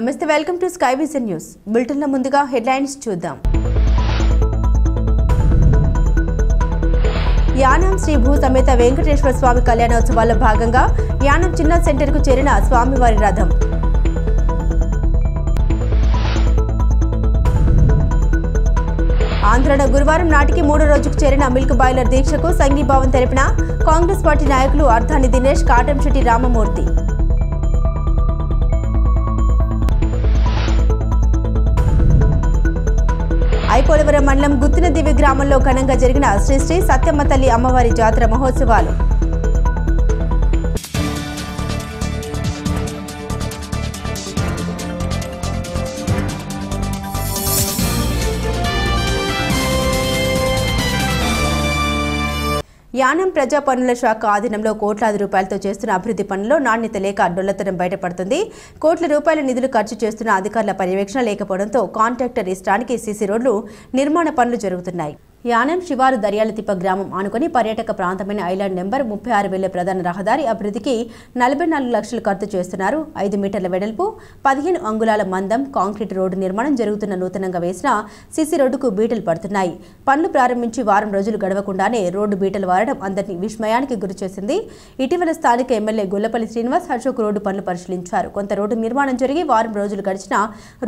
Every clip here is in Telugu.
నమస్తే welcome to sky vision news బులెటిన్ల ముందుగా హెడ్లైన్స్ చూద్దాం. యానం శ్రీ భూ సమేత వెంకటేశ్వర స్వామి కళ్యాణోత్సవాల్లో భాగంగా యానం చిన్న సెంటర్కు చేరిన స్వామివారి రథం. ఆంధ్రలో గురువారం నాటికి 3వ రోజుకు చేరిన మిల్క్ బాయిలర్ దీక్షకు సంఘీభావం తెలిపిన కాంగ్రెస్ పార్టీ నాయకులు అర్ధాని దినేష్, కాటంశెట్టి రామమూర్తి. ఐపోలవరం మండలం గుత్తినదివి గ్రామంలో ఘనంగా జరిగిన శ్రీ శ్రీ సత్యమ్మ తల్లి అమ్మవారి జాతర మహోత్సవాలు. యానం ప్రజా పన్నుల శాఖ ఆధీనంలో కోట్లాది రూపాయలతో చేస్తున్న అభివృద్ధి పనుల్లో నాణ్యత లేక డొల్లతనం బయటపడుతుంది. కోట్ల రూపాయల నిధులు ఖర్చు చేస్తున్న అధికారుల పర్యవేక్షణ లేకపోవడంతో కాంట్రాక్టర్ ఇష్టానికి సీసీ రోడ్లు నిర్మాణ పనులు జరుగుతున్నాయి. యానం శివారు దర్యాలతిప్ప గ్రామం ఆనుకుని పర్యాటక ప్రాంతమైన ఐలాండ్ నెంబర్ 36 వెళ్లే ప్రధాన రహదారి అభివృద్ధికి 44 లక్షలు ఖర్చు చేస్తున్నారు. 5 మీటర్ల వెడల్పు, 15 అంగుళాల మందం కాంక్రీట్ రోడ్డు నిర్మాణం జరుగుతున్న నూతనంగా వేసిన సీసీ రోడ్డుకు బీటలు పడుతున్నాయి. పనులు ప్రారంభించి వారం రోజులు గడవకుండానే రోడ్డు బీటలు వారడం అందరినీ విస్మయానికి గురిచేసింది. ఇటీవల స్థానిక ఎమ్మెల్యే గొల్లపల్లి శ్రీనివాస్ అశోక్ రోడ్డు పనులు పరిశీలించారు. కొంత రోడ్డు నిర్మాణం జరిగి వారం రోజులు గడిచినా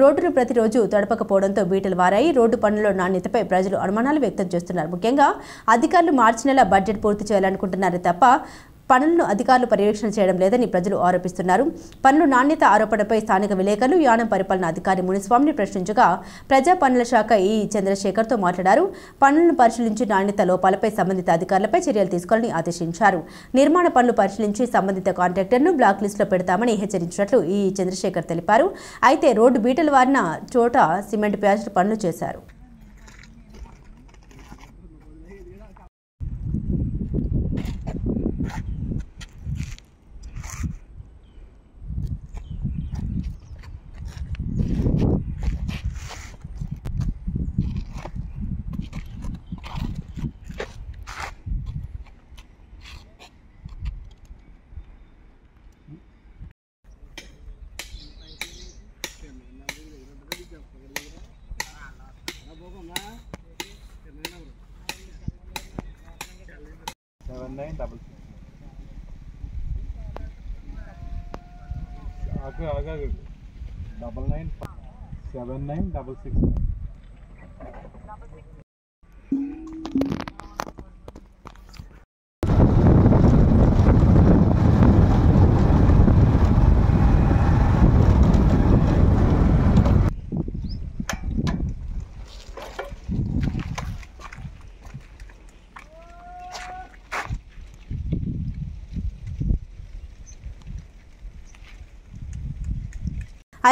రోడ్డును ప్రతిరోజు తడపకపోవడంతో బీటలు వారాయి. రోడ్డు పనుల నాణ్యతపై ప్రజలు అనుమానాలు వ్యక్తం చేస్తున్నారు. ముఖ్యంగా అధికారులు మార్చి నెల బడ్జెట్ పూర్తి చేయాలనుకుంటున్నారు తప్ప పనులను అధికారులు పర్యవేక్షణ చేయడం లేదని ప్రజలు ఆరోపిస్తున్నారు. పనుల నాణ్యత ఆరోపణపై స్థానిక విలేకరులు యానం పరిపాలన అధికారి మునిస్వామిని ప్రశ్నించగా ప్రజా పనుల శాఖ ఈ చంద్రశేఖర్తో మాట్లాడారు. పనులను పరిశీలించి నాణ్యత లోపాలపై సంబంధిత అధికారులపై చర్యలు తీసుకోవాలని ఆదేశించారు. నిర్మాణ పనులు పరిశీలించి సంబంధిత కాంట్రాక్టర్ను బ్లాక్ లిస్టులో పెడతామని హెచ్చరించినట్లు ఈ చంద్రశేఖర్ తెలిపారు. అయితే రోడ్డు బీటలు వారిన చోట సిమెంట్ ప్యాచ్లు పనులు చేశారు. आगे 997966.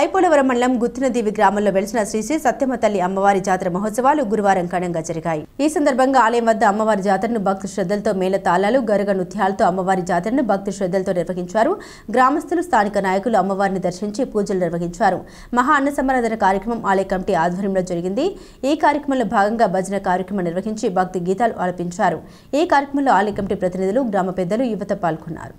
ఐపోలవరం మండలం గుత్తినదివి గ్రామంలో వెలిసిన శ్రీ శ్రీ సత్యమ్మ తల్లి అమ్మవారి జాతర మహోత్సవాలు గురువారం ఘనంగా జరిగాయి. ఈ సందర్భంగా ఆలయం వద్ద అమ్మవారి జాతరను భక్తి శ్రద్ధలతో మేళ తాళాలు, గరుగ నృత్యాలతో అమ్మవారి జాతరను భక్తి శ్రద్ధలతో నిర్వహించారు. గ్రామస్తులు, స్థానిక నాయకులు అమ్మవారిని దర్శించి పూజలు నిర్వహించారు. మహా అన్న సమారాధన కార్యక్రమం ఆలయ కమిటీ ఆధ్వర్యంలో జరిగింది. ఈ కార్యక్రమంలో భాగంగా భజన కార్యక్రమం నిర్వహించి భక్తి గీతాలు ఆలపించారు. ఈ కార్యక్రమంలో ఆలయ కమిటీ ప్రతినిధులు, గ్రామ పెద్దలు, యువత పాల్గొన్నారు.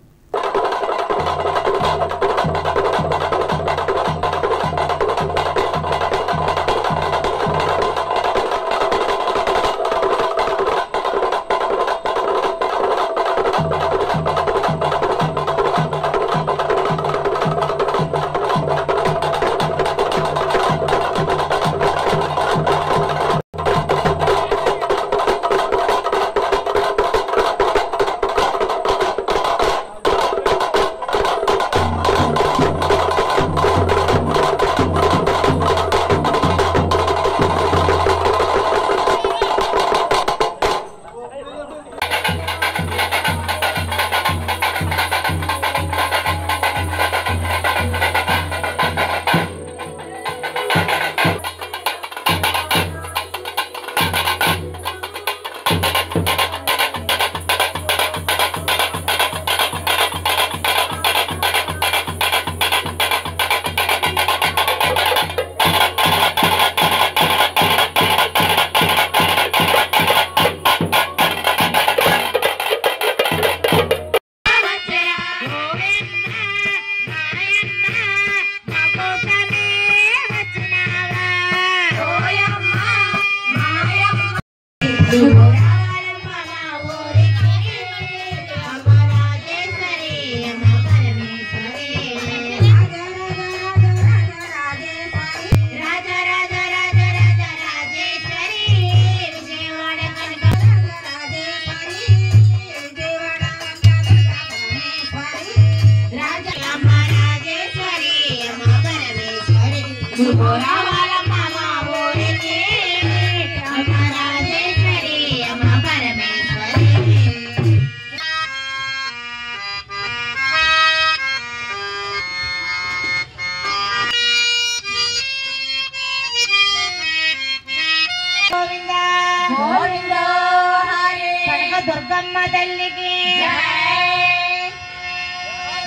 దుర్గమ్మ తల్లికి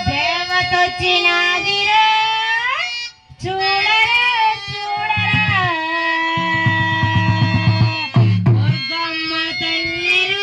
దేవతొచ్చినాదిరా చూడరా చూడరా దుర్గమ్మ తల్లిరా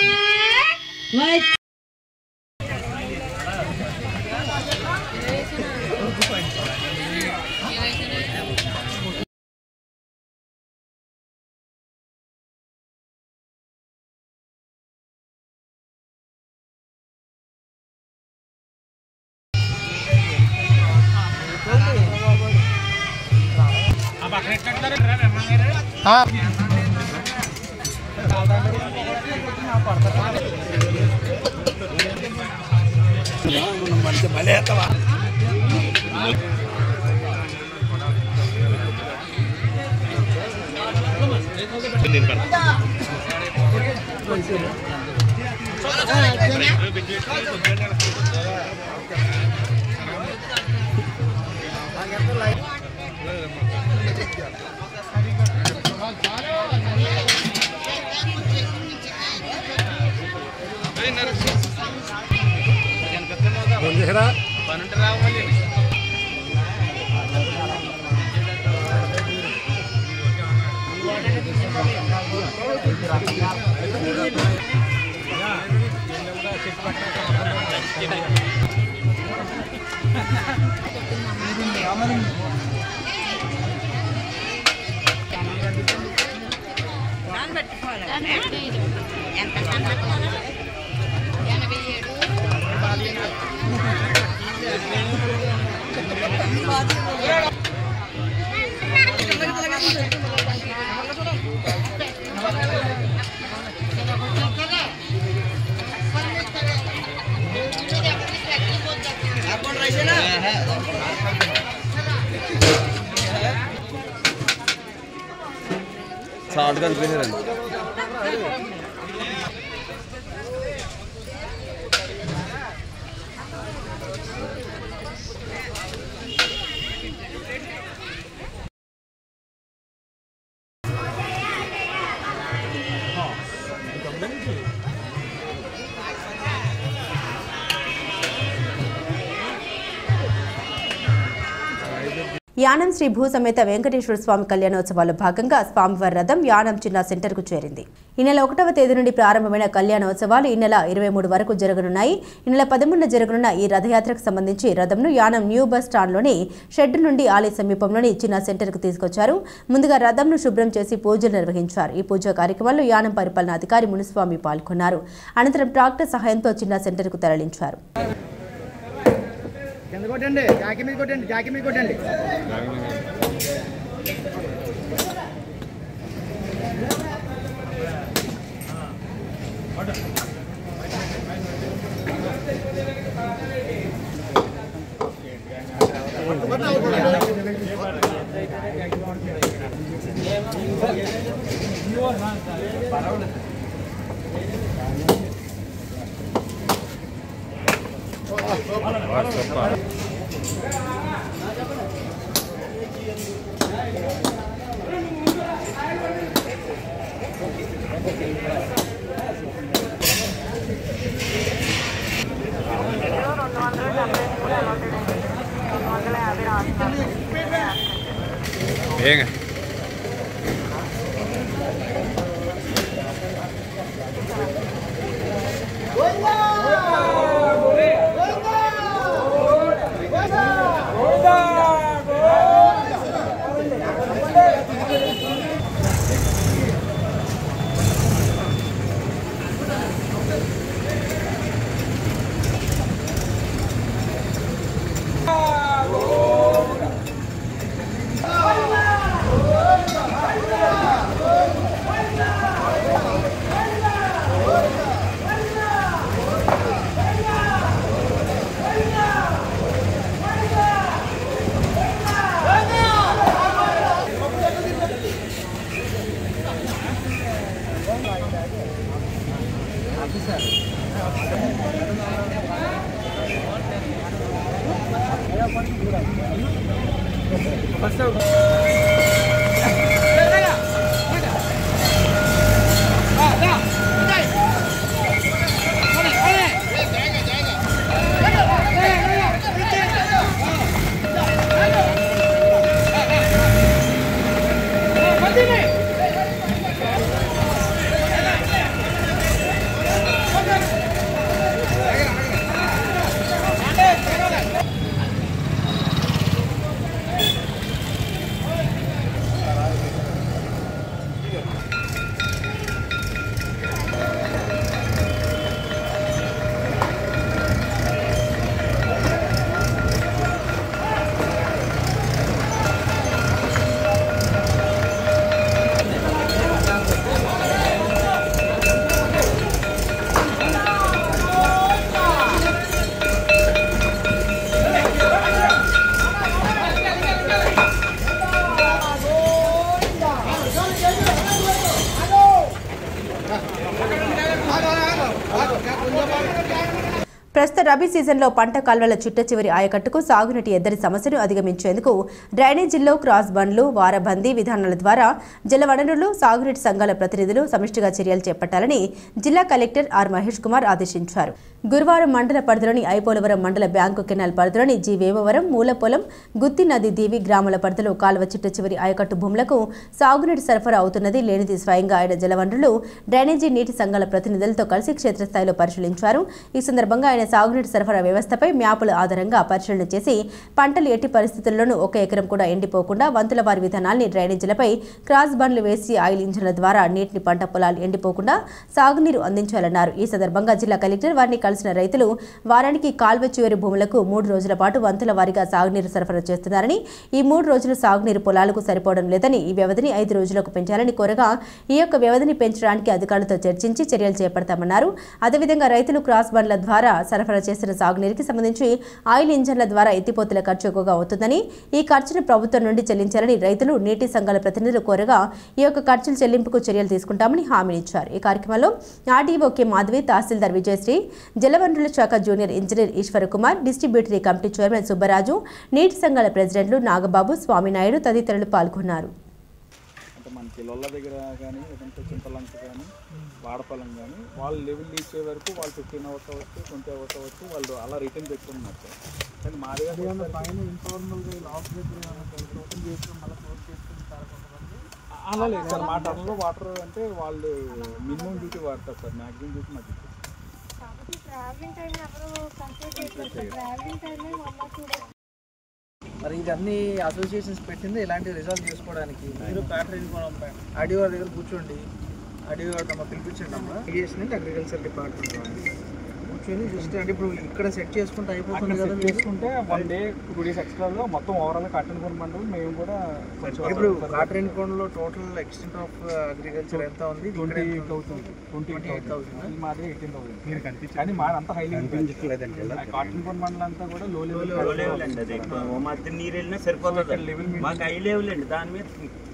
సాల్ట్ కలిపినారండి. యానం శ్రీ భూసమేత వెంకటేశ్వర స్వామి కళ్యాణోత్సవాల్లో భాగంగా స్వామివారి రథం యానం చిన్న సెంటర్కు చేరింది. ఈ నెల 1వ తేదీ నుండి ప్రారంభమైన కళ్యాణోత్సవాలు ఈ నెల 23 వరకు జరగనున్నాయి. ఈ నెల 13న జరగనున్న ఈ రథయాత్రకు సంబంధించి రథంను యానం న్యూ బస్ స్టాండ్లోని షెడ్ నుండి ఆలయ సమీపంలోని చిన్న సెంటర్కు తీసుకొచ్చారు. ముందుగా రథంను శుభ్రం చేసి పూజలు నిర్వహించారు. ఈ పూజా కార్యక్రమంలో యానం పరిపాలనా అధికారి మునుస్వామి పాల్గొన్నారు. అనంతరం ట్రాక్టర్ సహాయంతో చిన్న సెంటర్కు తరలించారు. కొట్టండి జాకి మీద కొట్టండి జాకి మీద కొట్టండి Venga. ప్రస్తుత రబీ సీజన్లో పంట కాల్వల చిట్ట చివరి ఆయకట్టుకు సాగునీటి ఎద్దడి సమస్యను అధిగమించేందుకు డ్రైనేజీల్లో క్రాస్ బండ్లు వారబందీ విధానాల ద్వారా జలవనరులు సాగునీటి సంఘాల ప్రతినిధులు సమిష్టిగా చర్యలు చేపట్టాలని జిల్లా కలెక్టర్ ఆర్ మహేష్ కుమార్ ఆదేశించారు. గురువారం మండల పరిధిలోని ఐపోలవరం మండల బ్యాంకు కెనాల్ పరిధిలోని జి వేమవరం మూలపొలం గుత్తి నది దీవి గ్రామాల పరిధిలో కాల్వ చిట్ట చివరి ఆయకట్టు భూములకు సాగునీటి సరఫరా అవుతున్నది లేనిది స్వయంగా ఆయన జలవనరులు డ్రైనేజీ నీటి సంఘాల ప్రతినిధులతో కలిసి క్షేత్రస్థాయిలో పరిశీలించారు. ఈ సందర్భంగా ఆయన సాగునీటి సరఫరా వ్యవస్థపై మ్యాపుల ఆధారంగా పరిశీలన చేసి పంటలు ఎట్టి పరిస్థితుల్లోనూ 1 ఎకరం కూడా ఎండిపోకుండా వంతుల వారి విధానాల్ని డ్రైనేజీలపై క్రాస్ బండ్లు వేసి ఆయిల్ ఇంజన్ల ద్వారా నీటిని పంట పొలాలు ఎండిపోకుండా సాగునీరు అందించాలన్నారు. ఈ సందర్భంగా జిల్లా కలెక్టర్ వారిని కలిసిన రైతులు వారానికి కాల్వ చివరి భూములకు 3 రోజుల పాటు వంతుల వారీగా సాగునీరు సరఫరా చేస్తున్నారని, ఈ 3 రోజులు సాగునీరు పొలాలకు సరిపోవడం లేదని ఈ వ్యవధిని 5 రోజులకు పెంచాలని కోరగా ఈ యొక్క వ్యవధిని పెంచడానికి అధికారులతో చర్చించి చర్యలు చేపడతామన్నారు. అదేవిధంగా రైతులు క్రాస్ బండ్ల ద్వారా సరఫరా చేసిన సాగునీరుకి సంబంధించి ఆయిల్ ఇంజన్ల ద్వారా ఎత్తిపోతుల ఖర్చు ఎక్కువగా అవుతుందని, ఈ ఖర్చును ప్రభుత్వం నుండి చెల్లించాలని రైతులు నీటి సంఘాల ప్రతినిధులు కోరగా ఈ యొక్క ఖర్చుల చెల్లింపుకు చర్యలు తీసుకుంటామని హామీనిచ్చారు. ఈ కార్యక్రమంలో ఆర్డీఓ కె మాధవి, తహసీల్దార్ విజయశ్రీ, జలవనరుల శాఖ junior engineer Eswar Kumar, distributary committee chairman Subbaraju, నీటి సంఘాల ప్రెసిడెంట్లు నాగబాబు, స్వామినాయుడు తదితరులు పాల్గొన్నారు. లొల్ల దగ్గర కానీ లేదంటే చింతలంక కానీ వాడపల్లం కానీ వాళ్ళు లెవెల్ ఇచ్చే వరకు వాళ్ళు 15 అవర్స్ అవ్వచ్చు 20 అవర్స్ అవ్వచ్చు వాళ్ళు అలా రిటర్న్ పెట్టుకున్నారు సార్. కానీ మా దగ్గర పైన ఇన్ఫార్మల్గా లాస్ ఓపెన్ చేసుకుని మళ్ళీ క్లోజ్ చేసుకుంటారు అలా లేదు సార్. మా టర్న్లో వాటర్ అంటే వాళ్ళు మినిమం డ్యూటీ వాడతారు సార్, మ్యాక్సిమం డ్యూటీ మాకు మరి ఇవన్నీ అసోసియేషన్స్ పెట్టింది ఇలాంటి రిజాల్వ్ చేసుకోవడానికి. మీరు ప్యాటర్న్ ఆడియో దగ్గర కూర్చోండి, ఆడియో తమ పిలిపించండి అమ్మా. ఇరిగేషన్ అంటే అగ్రికల్చర్ డిపార్ట్మెంట్ కూర్చొని జస్ట్ అంటే ఇప్పుడు ఇక్కడ సెట్ చేసుకుంటే అయిపోతుంది కదా. చేసుకుంటే 1 డే 2 డేస్ ఎక్స్ట్రాలో మొత్తం ఓవరాల్ కాటన్కోన మండలం మేము కూడా ఇప్పుడు కాటన్కోనలో టోటల్ ఎక్స్టెంట్ ఆఫ్ అగ్రికల్చర్ ఎంత ఉంది? 28,000 మాది 18,000 మీరు కనిపించింది. కానీ మాది అంతా హై లెవెల్ కాటన్కోన మండలం అంతా కూడా లో లెవెల్ అండి. అదే నీరు వెళ్ళినా సరిపోతుంది, మాకు హై లెవెల్ అండి. దాని మీద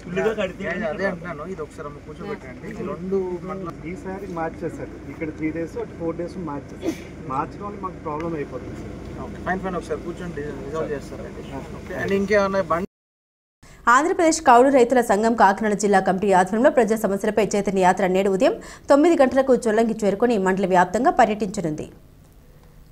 ఫుల్గా కడితే అదే అంటున్నాను. ఇది ఒకసారి కూర్చోబెట్టండి. 2 మండలం ఈసారి మార్చేస్తారు. ఇక్కడ 3 days 4 days మార్చేస్తారు. మార్చడం వల్ల మాకు ప్రాబ్లం అయిపోతుంది. ఫైన్ ఒకసారి కూర్చొని రిజాల్వ్ చేస్తారండి. అండ్ ఇంకేమన్నా బండి ఆంధ్రప్రదేశ్ కౌలు రైతుల సంఘం కాకినాడ జిల్లా కమిటీ ఆధ్వర్యంలో ప్రజా సమస్యలపై చైతన్య యాత్ర నేడు ఉదయం 9 గంటలకు చొల్లంగి చేరుకుని మండల వ్యాప్తంగా పర్యటించనుంది.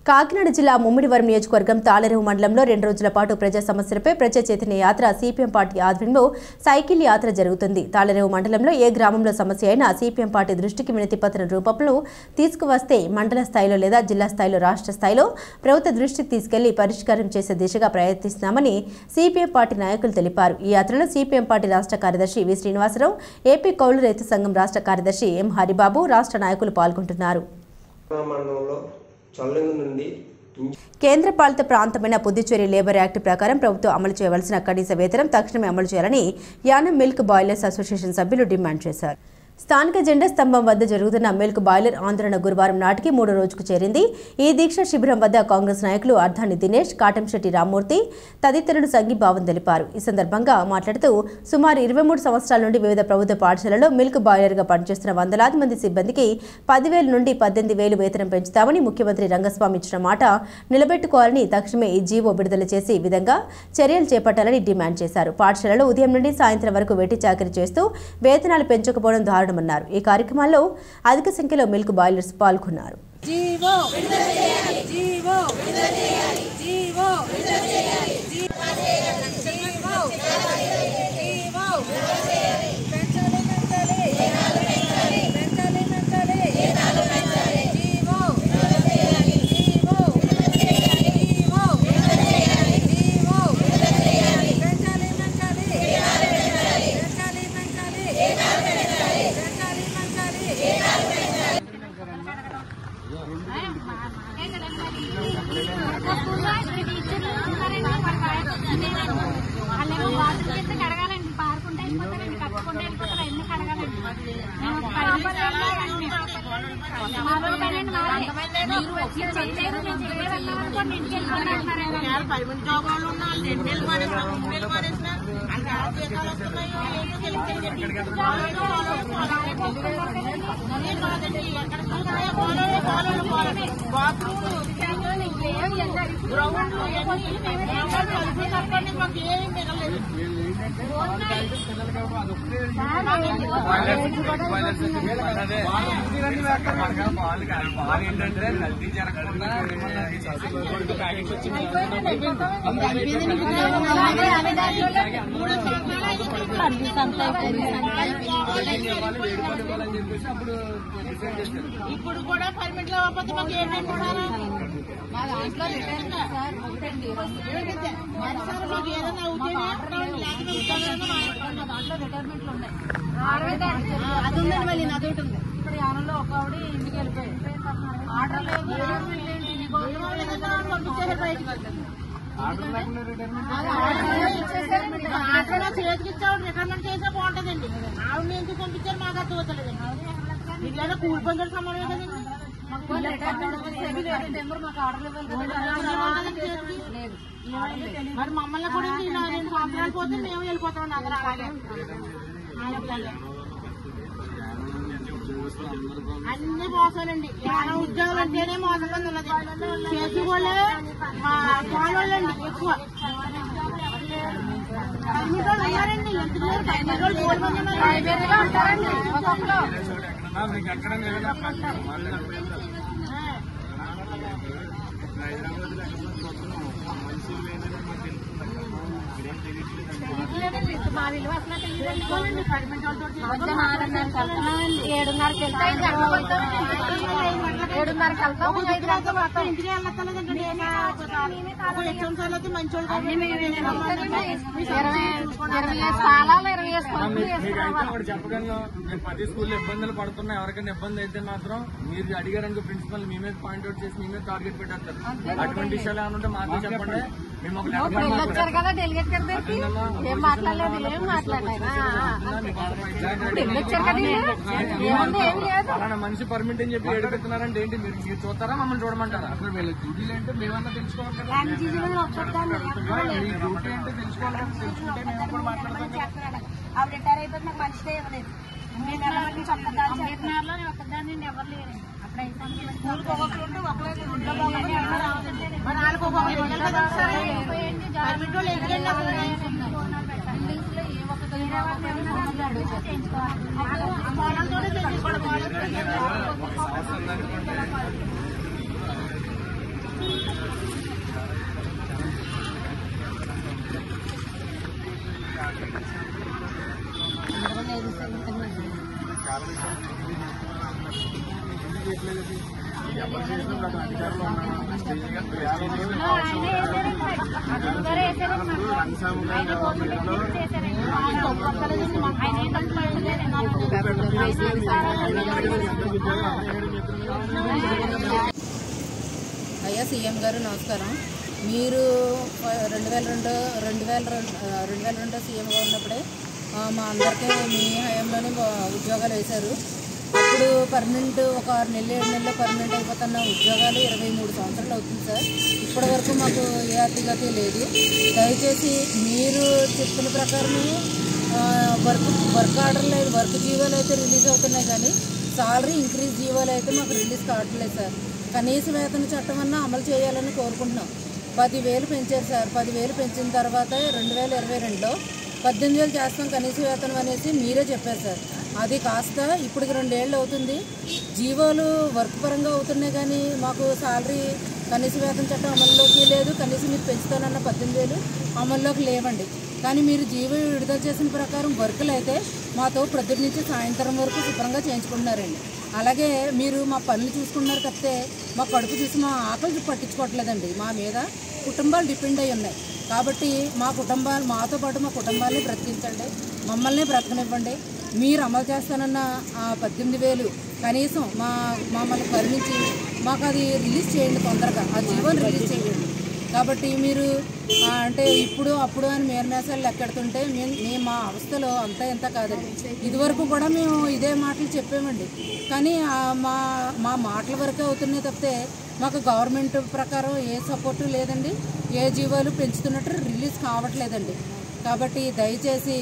కాకినాడ జిల్లా ముమ్మిడివరం నియోజకవర్గం తాళరేవు మండలంలో 2 రోజుల పాటు ప్రజా సమస్యలపై ప్రజా చైతన్య యాత్ర సిపిఎం పార్టీ ఆధ్వర్యంలో సైకిల్ యాత్ర జరుగుతుంది. తాళరేవు మండలంలో ఏ గ్రామంలో సమస్య అయినా సిపిఎం పార్టీ దృష్టికి వినతిపత్రం రూపంలో తీసుకువస్తే మండల స్థాయిలో లేదా జిల్లా స్థాయిలో రాష్ట్ర స్థాయిలో ప్రభుత్వ దృష్టికి తీసుకెళ్లి పరిష్కారం చేసే దిశగా ప్రయత్నిస్తున్నామని సిపిఎం పార్టీ నాయకులు తెలిపారు. ఈ యాత్రలో సిపిఎం పార్టీ రాష్ట్ర కార్యదర్శి వి శ్రీనివాసరావు, ఏపీ కౌలు రైతు సంఘం రాష్ట్ర కార్యదర్శి ఎం హరిబాబు, రాష్ట్ర నాయకులు పాల్గొంటున్నారు. కేంద్రపాలిత ప్రాంతమైన పుదుచ్చేరి లేబర్ యాక్ట్ ప్రకారం ప్రభుత్వం అమలు చేయవలసిన కనీస వేతనం తక్షణమే అమలు చేయాలని యానం మిల్క్ బాయిలర్స్ అసోసియేషన్ సభ్యులు డిమాండ్ చేశారు. స్థానిక జెండా స్తంభం వద్ద జరుగుతున్న మిల్క్ బాయిలర్ ఆందోళన గురువారం నాటికి 3వ రోజుకు చేరింది. ఈ దీక్ష శిబిరం వద్ద కాంగ్రెస్ నాయకులు అర్ధాని దినేష్, కాటంశెట్టి రామ్మూర్తి తదితరులు సంఘీభావం తెలిపారు. ఈ సందర్భంగా మాట్లాడుతూ సుమారు 23 సంవత్సరాల నుండి వివిధ ప్రభుత్వ పాఠశాలలో మిల్క్ బాయిలర్గా పనిచేస్తున్న వందలాది మంది సిబ్బందికి 10,000 నుండి 18,000 వేతనం పెంచుతామని ముఖ్యమంత్రి రంగస్వామి ఇచ్చిన మాట నిలబెట్టుకోవాలని తక్షణమే ఈ జీవో విడుదల చేసి ఈ విధంగా చర్యలు చేపట్టాలని డిమాండ్ చేశారు. పాఠశాలలో ఉదయం నుండి సాయంత్రం వరకు వెట్టి చాకరీ చేస్తూ వేతనాలు పెంచకపోవడం దారుణమన్నారు. ఈ కార్యక్రమంలో అధిక సంఖ్యలో మిల్క్ బాయిలర్స్ పాల్గొన్నారు. ఇప్పుడు కూడా పర్మిట్ లో మాకు ఏంటంటే అదొకటి ఉంది. ఇప్పుడు యానంలో ఒక ఆవిడ ఇంటికి వెళ్ళిపోయి ఆర్డర్ లేదు, పంపించారు బయటకు. ఆర్డర్ చేతికి ఇచ్చాడు, రిటైర్మెంట్ చేసే బాగుంటుందండి. ఆవిడని ఎందుకు పంపించారు మాకు అది తోచలేదండి. ఇట్లా కూలి పనులు సమానం కదండి. మరి మమ్మల్ని కూడా 2 సంవత్సరాలు పోతే మేము వెళ్ళిపోతాం. అందరూ అలాగే అన్ని మోసాలండి. ఉద్యోగాలు అంటేనే మోసం ఉన్నది. చేసి వాళ్ళే వాళ్ళండి ఎక్కువ. ఉన్నారండి లైబ్రరీలో ఉంటారండి. మా విలువ అసలు తెలియదండి. 7:30కి వెళ్తాయి, 7:30కి వెళ్తాం. ఇంటికి వెళ్ళక్కర్లేదండి. మంచి 25 స్థానాలు 25 చెప్పగలను. నేను 10 స్కూల్లో ఇబ్బందులు పడుతున్నా. ఎవరికైనా ఇబ్బంది అయితే మాత్రం మీరు అడిగారనుకో ప్రిన్సిపల్ మీ మీద పాయింట్అవుట్ చేసి మీ మీద టార్గెట్ పెట్టేస్తారు. అటువంటి విషయాలు ఏమైనా ఉంటే మాకు చెప్పండి. మేము వచ్చారు కదా డెలిగేట్ గారి దగ్గరికి, ఏం మాట్లాడలేదు, ఏం మాట్లాడలేదు. అలానే మనిషి పర్మిట్ అని చెప్పి ఏడుపెడుతున్నారంటే ఏంటి? మీరు చూస్తారా, మమ్మల్ని చూడమంటారా? అసలు వీళ్ళ డ్యూటీలు అంటే మేమన్నా తెలుసుకోవాలి కదా. మీ డ్యూటీ అంటే తెలుసుకోవాలి. తెలుసుకుంటే మేము కూడా మాట్లాడతాం. ఆవిడ రిటైర్ అయిపోతే నాకు మంచిదే ఇవ్వలేదు. ఒక్కదాన్ని ఎవరు లేరు. అయ్యా సీఎం గారు నమస్కారం. మీరు 2002 సీఎంగా ఉన్నప్పుడే మా అందరికీ మీ హయాంలోనే ఉద్యోగాలు వేశారు. అప్పుడు పర్మనెంట్ ఒక 6 నెలలు 7 నెలల్లో పర్మనెంట్ అయిపోతున్న ఉద్యోగాలు 23 సంవత్సరాలు అవుతుంది సార్. ఇప్పటి వరకు మాకు ఏ అతిగతి లేదు. దయచేసి మీరు చెప్పిన ప్రకారం వర్క్ ఆర్డర్ లేదు, వర్క్ జీవోలు అయితే రిలీజ్ అవుతున్నాయి కానీ సాలరీ ఇంక్రీజ్ జీవోలు అయితే మాకు రిలీజ్ కావట్లేదు సార్. కనీస వేతన చట్టం అన్నా అమలు చేయాలని కోరుకుంటున్నాం. 10,000 పెంచారు సార్. 10,000 పెంచిన తర్వాత 2022లో 18,000 చేస్తాం కనీస వేతనం అనేసి మీరే చెప్పారు సార్. అది కాస్త ఇప్పటికి 2 ఏళ్ళు అవుతుంది. జీవోలు వర్క్ పరంగా అవుతున్నాయి కానీ మాకు సాలరీ కనీస వేతన చట్టం అమల్లోకి లేదు. కనీసం మీరు పెంచుతానన్న 18,000 అమల్లోకి లేవండి. కానీ మీరు జీవో విడుదల చేసిన ప్రకారం వర్కులు అయితే మాతో ప్రొద్దుటి నుంచి సాయంత్రం వరకు శుభ్రంగా చేయించుకుంటున్నారండి. అలాగే మీరు మా పనులు చూసుకున్నారు తప్పితే మా కడుపు చూసి మా ఆకలి పట్టించుకోవట్లేదండి. మా మీద కుటుంబాలు డిపెండ్ అయి ఉన్నాయి కాబట్టి మా కుటుంబాలు మాతో పాటు మా కుటుంబాన్ని బ్రతికించండి, మమ్మల్ని బ్రతకనివ్వండి. మీరు అమలు చేస్తానన్న 18,000 కనీసం మమ్మల్ని కరుణించి మాకు అది రిలీజ్ చేయండి, తొందరగా ఆ జీవోని రిలీజ్ చేయండి. కాబట్టి మీరు అంటే ఇప్పుడు అప్పుడు అని మేరమేసాలు లెక్కెడుతుంటే మేము మా అవస్థలో అంతా ఎంత కాదండి. ఇదివరకు కూడా మేము ఇదే మాటలు చెప్పామండి కానీ మా మాటల వరకే అవుతున్నాయి తప్పితే మాకు గవర్నమెంట్ ప్రకారం ఏ సపోర్టు లేదండి. ఏ జీవోలు పెంచుతున్నట్టు రిలీజ్ కావట్లేదండి. కాబట్టి దయచేసి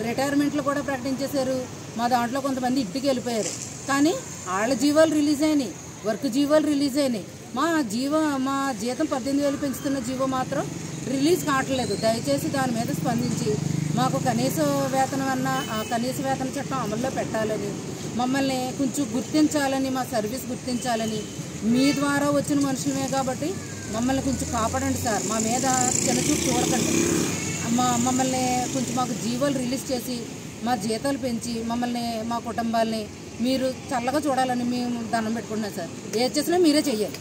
రిటైర్మెంట్లు కూడా ప్రకటించేశారు. మా దాంట్లో కొంతమంది ఇంటికి వెళ్ళిపోయారు కానీ వాళ్ళ జీవోలు రిలీజ్ అయినాయి, వర్క్ జీవోలు రిలీజ్ అయినాయి. మా జీతం 18,000 పెంచుతున్న జీవో మాత్రం రిలీజ్ కావట్లేదు. దయచేసి దాని మీద స్పందించి మాకు కనీస వేతన చట్టం అమల్లో పెట్టాలని, మమ్మల్ని కొంచెం గుర్తించాలని, మా సర్వీస్ గుర్తించాలని, మీ ద్వారా వచ్చిన మనుషులమే కాబట్టి మమ్మల్ని కొంచెం కాపాడండి సార్. మా మీద చిన్నచూపు చూడకండి. మమ్మల్ని కొంచెం మాకు జీవోలు రిలీజ్ చేసి మా జీతాలు పెంచి మమ్మల్ని మా కుటుంబాలని మీరు చల్లగా చూడాలని మేము దండం పెట్టుకుంటున్నాం సార్. ఏది చేసినా మీరే చెయ్యాలి.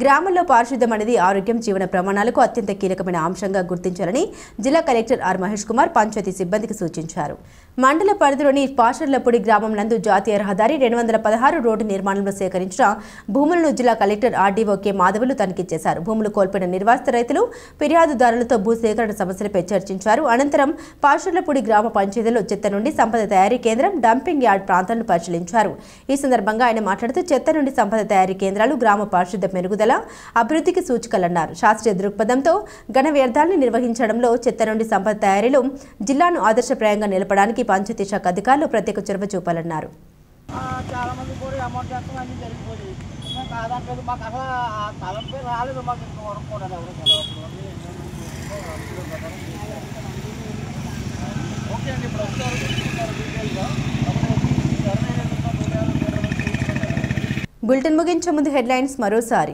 గ్రామంలో పారిశుద్ధ్యం అనేది ఆరోగ్యం, జీవన ప్రమాణాలకు అత్యంత కీలకమైన అంశంగా గుర్తించాలని జిల్లా కలెక్టర్ ఆర్ మహేష్ కుమార్ పంచాయతీ సిబ్బందికి సూచించారు. మండల పరిధిలోని పాషర్లపూడి గ్రామం నందు జాతీయ రహదారి 216 రోడ్డు నిర్మాణంలో సేకరించిన భూములను జిల్లా కలెక్టర్ ఆర్డీఓ కె మాధవులు తనిఖీ చేశారు. భూములు కోల్పోయిన నిర్వాసిత రైతులు, ఫిర్యాదుదారులతో భూసేకరణ సమస్యలపై చర్చించారు. అనంతరం పాషర్లపూడి గ్రామ పంచాయతీలో చెత్త నుండి సంపద తయారీ కేంద్రం, డంపింగ్ యార్డ్ ప్రాంతాలను పరిశీలించారు. ఈ సందర్భంగా ఆయన మాట్లాడుతూ చెత్త నుండి సంపద తయారీ కేంద్రాలు గ్రామ పారిశుద్ధ్య మెరుగుదల, అభివృద్ధికి సూచికలన్నారు. శాస్త్రీయ దృక్పథంతో ఘన వ్యర్థాలను నిర్వహించడంలో చెత్త నుండి సంపద తయారీలో జిల్లాను ఆదర్శప్రాయంగా నిలపడానికి పంచాయతీ శాఖ అధికారులు ప్రత్యేక చొరవ చూపాలన్నారు. చాలా మంది కూడా అమౌంట్ చేస్తాం అన్ని జరిగిపోయి మేము కాదంటే మాకు అసలు ఆ తలంపై రాలేదు. మాకు ఇంతవరకు కూడా ఓకే అండి. ఇప్పుడు బులెటిన్ ముగించే ముందు హెడ్లైన్స్ మరోసారి.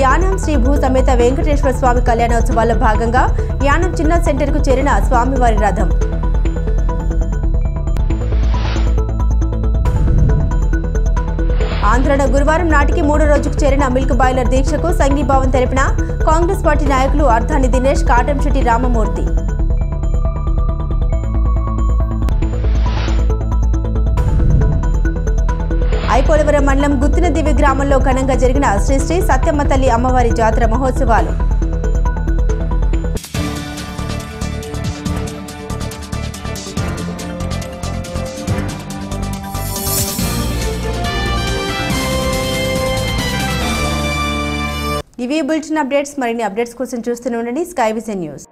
యానం శ్రీ భూ సమేత వెంకటేశ్వర స్వామి కళ్యాణోత్సవాల్లో భాగంగా యానం చిన్న సెంటర్కు చేరిన స్వామివారి రథం. ఆంధ్రలో గురువారం నాటికి 3వ రోజుకు చేరిన మిల్క్ బాయిలర్ దీక్షకు సంఘీభావం తెలిపిన కాంగ్రెస్ పార్టీ నాయకులు అర్ధాని దినేష్, కాటంశెట్టి రామమూర్తి. ఐపోలవరం మండలం గుత్తినదివి గ్రామంలో ఘనంగా జరిగిన శ్రీ శ్రీ సత్యమ్మ తల్లి అమ్మవారి జాతర మహోత్సవాలు. ఇవి బులెటిన్ అప్డేట్స్. మరిన్ని అప్డేట్స్ కోసం చూస్తూనే ఉండండి స్కై విజన్ న్యూస్.